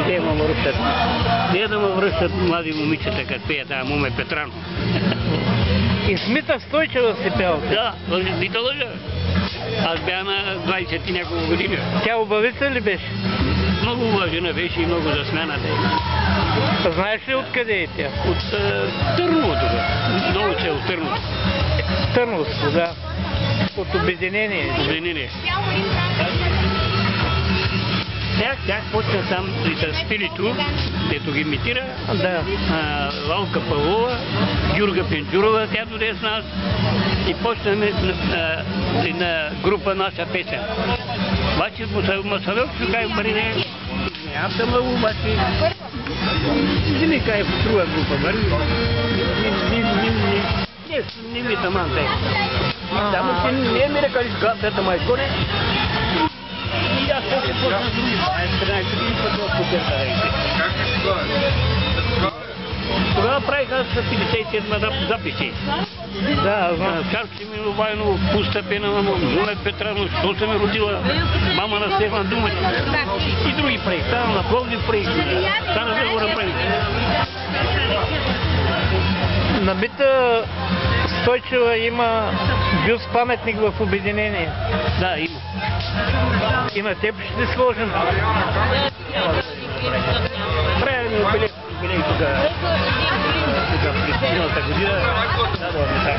Те ме връщат. Те да ме връщат млади момичета, като пеят тази Муме Петрано. И Смита Стойчева си пел. Да, не те лъжа. Аз бях на 20 и няколко години. Тя убавица ли беше? Много уважена беше и много засмяна. Знаеш ли откъде е тя? От Търново тук. Много село Търново. Търновско, да. От Обединение. Обединение. Тях почна сам и с Пилито, дето ги имитира. Да. Лалка Павлова, Гюрга Пенджурова, тя дойде с нас и почнаме на група наша песен. Обаче Масалев ще каже, Марине, аз съм много, обаче не ми каже в друга група, Марине. Не ми таман те. Само че не ми рекали с капета майсконе. И аз после почна с други. 13 години път по Кертарейте. Тогава правиха с 57 записи. Да, знам. Царче Миловайно, Пуста Пена на Муме Петрано, що се ме родила, мама на Стефан Думач. И други правих. Там на Пловдив правих. Там на Загора правих. На Мита Стойчева има бюст паметник в Обединение. Да, има. И на теб ще ти сложим. Правилно юбилей тук през миналата година. Дадохме там.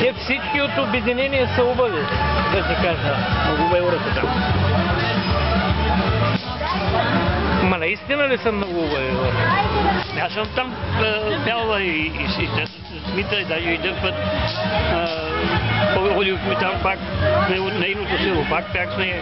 Те всички от Обединение са убави, да ти кажа. Много еврото там. Ма наистина ли са много убави? Аз съм там пяла и Смита, даже един път ходихме там пак, на нейното село, пак пях с нея.